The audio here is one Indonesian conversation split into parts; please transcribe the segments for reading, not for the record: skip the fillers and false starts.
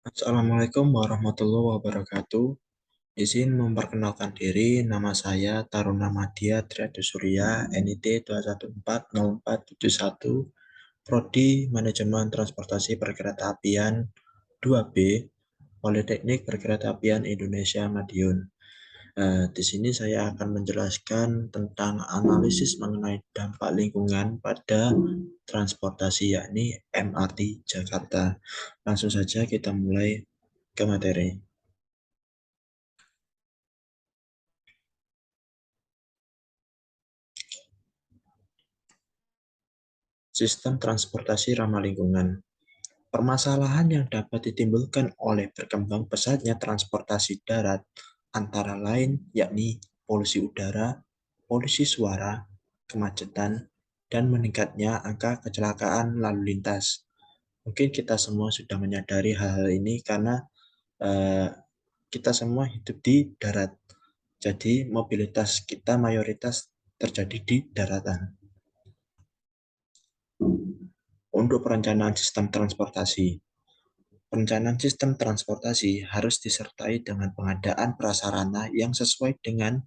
Assalamualaikum warahmatullahi wabarakatuh. Izin memperkenalkan diri, nama saya Taruna Madya Triadi Surya, NIT 2140471, Prodi Manajemen Transportasi Perkeretaapian 2B, Politeknik Perkeretaapian Indonesia Madiun. Di sini saya akan menjelaskan tentang analisis mengenai dampak lingkungan pada transportasi, yakni MRT Jakarta. Langsung saja kita mulai ke materi. Sistem transportasi ramah lingkungan. Permasalahan yang dapat ditimbulkan oleh berkembang pesatnya transportasi darat antara lain yakni polusi udara, polusi suara, kemacetan, dan meningkatnya angka kecelakaan lalu lintas. Mungkin kita semua sudah menyadari hal-hal ini karena eh, kita semua hidup di darat. Jadi mobilitas kita mayoritas terjadi di daratan. Untuk perencanaan sistem transportasi, perencanaan sistem transportasi harus disertai dengan pengadaan prasarana yang sesuai dengan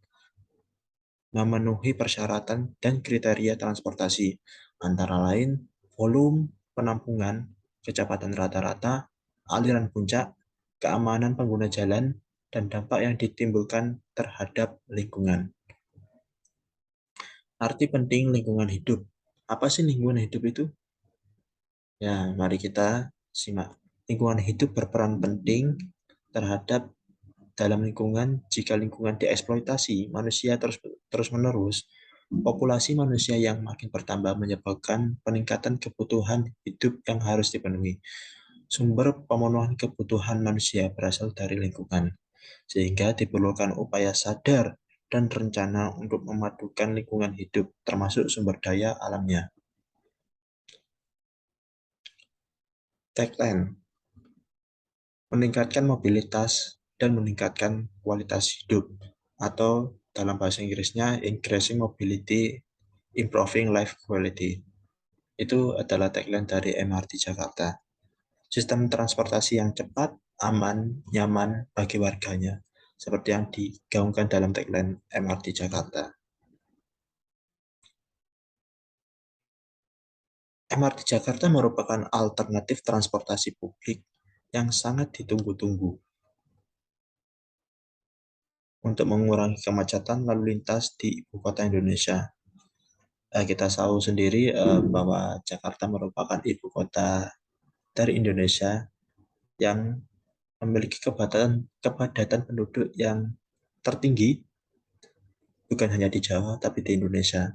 memenuhi persyaratan dan kriteria transportasi, antara lain volume penampungan, kecepatan rata-rata, aliran puncak, keamanan pengguna jalan, dan dampak yang ditimbulkan terhadap lingkungan. Arti penting lingkungan hidup. Apa sih lingkungan hidup itu? Ya, mari kita simak. Lingkungan hidup berperan penting terhadap dalam lingkungan. Jika lingkungan dieksploitasi manusia terus-menerus, populasi manusia yang makin bertambah menyebabkan peningkatan kebutuhan hidup yang harus dipenuhi. Sumber pemenuhan kebutuhan manusia berasal dari lingkungan, sehingga diperlukan upaya sadar dan rencana untuk memadukan lingkungan hidup, termasuk sumber daya alamnya. Tagline: meningkatkan mobilitas dan meningkatkan kualitas hidup, atau dalam bahasa Inggrisnya increasing mobility, improving life quality. Itu adalah tagline dari MRT Jakarta. Sistem transportasi yang cepat, aman, nyaman bagi warganya, seperti yang digaungkan dalam tagline MRT Jakarta. MRT Jakarta merupakan alternatif transportasi publik yang sangat ditunggu-tunggu untuk mengurangi kemacetan lalu lintas di ibu kota Indonesia. Kita tahu sendiri bahwa Jakarta merupakan ibu kota dari Indonesia yang memiliki kepadatan penduduk yang tertinggi, bukan hanya di Jawa, tapi di Indonesia.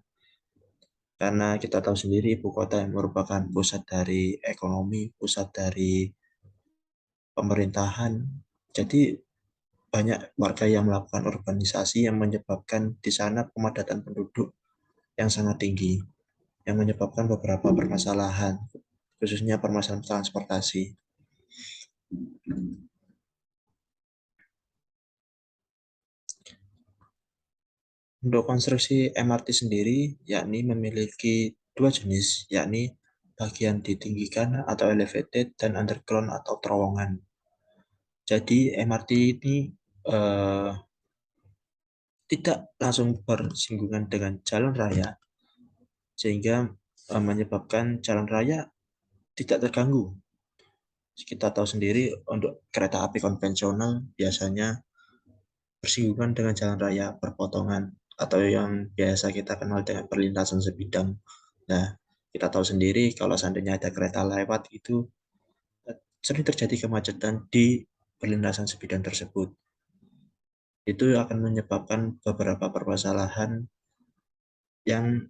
Karena kita tahu sendiri ibu kota yang merupakan pusat dari ekonomi, pusat dari pemerintahan. Jadi banyak warga yang melakukan urbanisasi yang menyebabkan di sana pemadatan penduduk yang sangat tinggi, yang menyebabkan beberapa permasalahan, khususnya permasalahan transportasi. Untuk konstruksi MRT sendiri, yakni memiliki dua jenis, yakni bagian ditinggikan atau elevated dan underground atau terowongan. Jadi MRT ini eh, tidak langsung bersinggungan dengan jalan raya, sehingga menyebabkan jalan raya tidak terganggu. Kita tahu sendiri untuk kereta api konvensional biasanya bersinggungan dengan jalan raya perpotongan atau yang biasa kita kenal dengan perlintasan sebidang. Nah, kita tahu sendiri kalau seandainya ada kereta lewat itu sering terjadi kemacetan di perlintasan sebidang tersebut. Itu akan menyebabkan beberapa permasalahan yang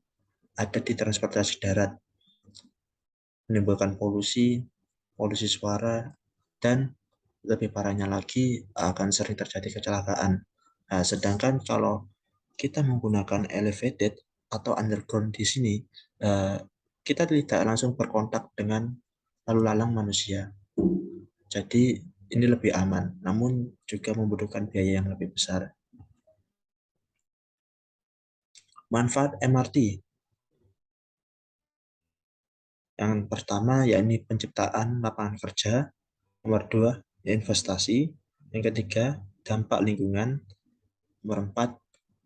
ada di transportasi darat, menimbulkan polusi, polusi suara, dan lebih parahnya lagi akan sering terjadi kecelakaan. Nah, sedangkan kalau kita menggunakan elevated atau underground di sini, eh, kita tidak langsung berkontak dengan lalu lalang manusia. Jadi ini lebih aman, namun juga membutuhkan biaya yang lebih besar. Manfaat MRT yang pertama yakni penciptaan lapangan kerja, nomor dua investasi, yang ketiga dampak lingkungan, nomor empat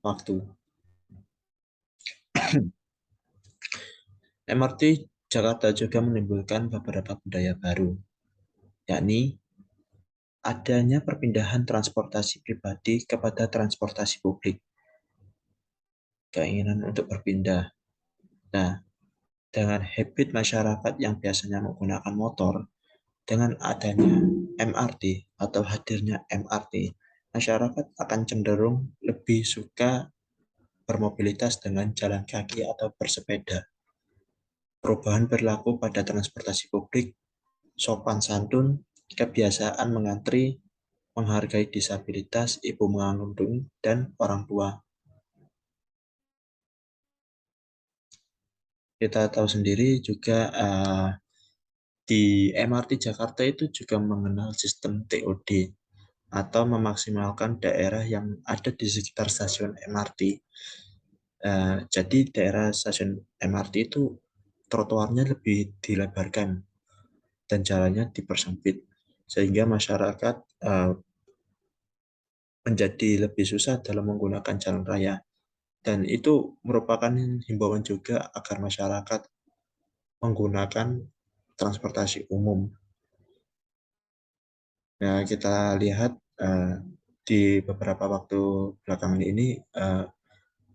waktu. MRT Jakarta juga menimbulkan beberapa budaya baru, yakni adanya perpindahan transportasi pribadi kepada transportasi publik, keinginan untuk berpindah. Nah, dengan habit masyarakat yang biasanya menggunakan motor, dengan adanya MRT atau hadirnya MRT, masyarakat akan cenderung lebih suka bermobilitas dengan jalan kaki atau bersepeda. Perubahan perilaku pada transportasi publik, sopan santun, kebiasaan mengantri, menghargai disabilitas, ibu mengandung, dan orang tua. Kita tahu sendiri juga di MRT Jakarta itu juga mengenal sistem TOD atau memaksimalkan daerah yang ada di sekitar stasiun MRT. Jadi daerah stasiun MRT itu trotoarnya lebih dilebarkan dan jalannya dipersempit sehingga masyarakat menjadi lebih susah dalam menggunakan jalan raya. Dan itu merupakan himbauan juga agar masyarakat menggunakan transportasi umum. Nah, kita lihat di beberapa waktu belakangan ini,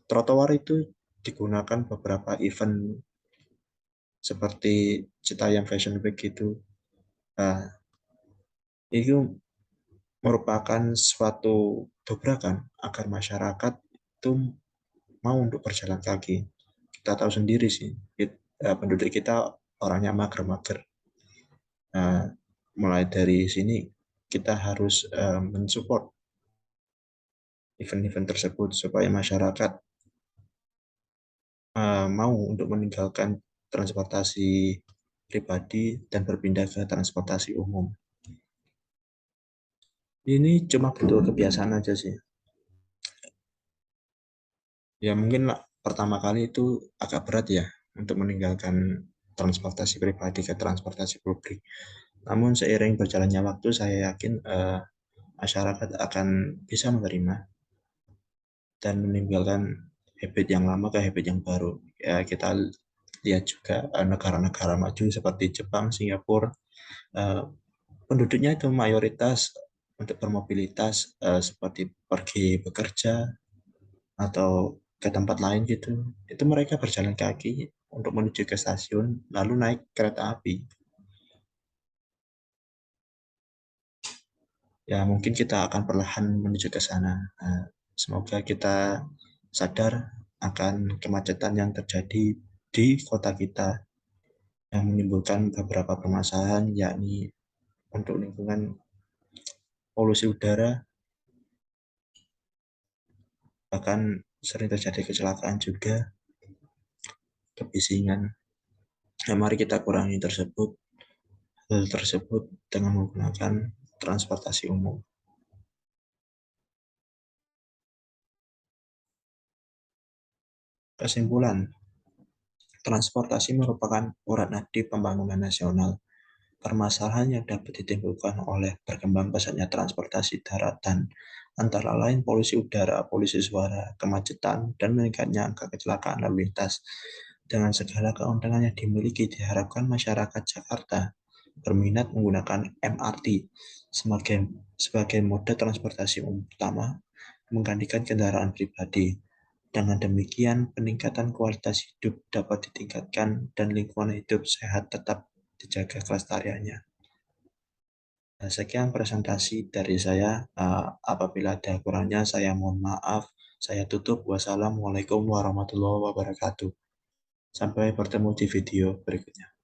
trotoar itu digunakan beberapa event seperti Citayam Fashion Week gitu. Nah, itu merupakan suatu dobrakan agar masyarakat itu mau untuk berjalan kaki. Kita tahu sendiri sih, penduduk kita orangnya mager-mager. Nah, mulai dari sini kita harus mensupport event-event tersebut supaya masyarakat mau untuk meninggalkan transportasi pribadi dan berpindah ke transportasi umum. Ini cuma bentuk kebiasaan aja sih. Ya mungkin lah, pertama kali itu agak berat ya untuk meninggalkan transportasi pribadi ke transportasi publik. Namun seiring berjalannya waktu, saya yakin masyarakat akan bisa menerima dan meninggalkan habit yang lama ke habit yang baru. Ya, kita lihat juga negara-negara maju seperti Jepang, Singapura, eh, penduduknya itu mayoritas untuk bermobilitas seperti pergi bekerja atau ke tempat lain gitu. Itu mereka berjalan kaki untuk menuju ke stasiun, lalu naik kereta api. Ya, mungkin kita akan perlahan menuju ke sana. Semoga kita sadar akan kemacetan yang terjadi di kota kita yang menimbulkan beberapa permasalahan, yakni untuk lingkungan, polusi udara, bahkan sering terjadi kecelakaan juga, kebisingan. Ya, mari kita kurangi hal tersebut dengan menggunakan transportasi umum. Kesimpulan, transportasi merupakan urat nadi pembangunan nasional. Permasalahan yang dapat ditimbulkan oleh berkembang pesatnya transportasi daratan, antara lain polusi udara, polusi suara, kemacetan, dan meningkatnya angka kecelakaan lalu lintas. Dengan segala keuntungan yang dimiliki, diharapkan masyarakat Jakarta berminat menggunakan MRT sebagai moda transportasi umum utama, menggantikan kendaraan pribadi. Dengan demikian, peningkatan kualitas hidup dapat ditingkatkan dan lingkungan hidup sehat tetap dijaga kelestariannya. Nah, sekian presentasi dari saya. Apabila ada kurangnya, saya mohon maaf. Saya tutup. Wassalamualaikum warahmatullahi wabarakatuh. Sampai bertemu di video berikutnya.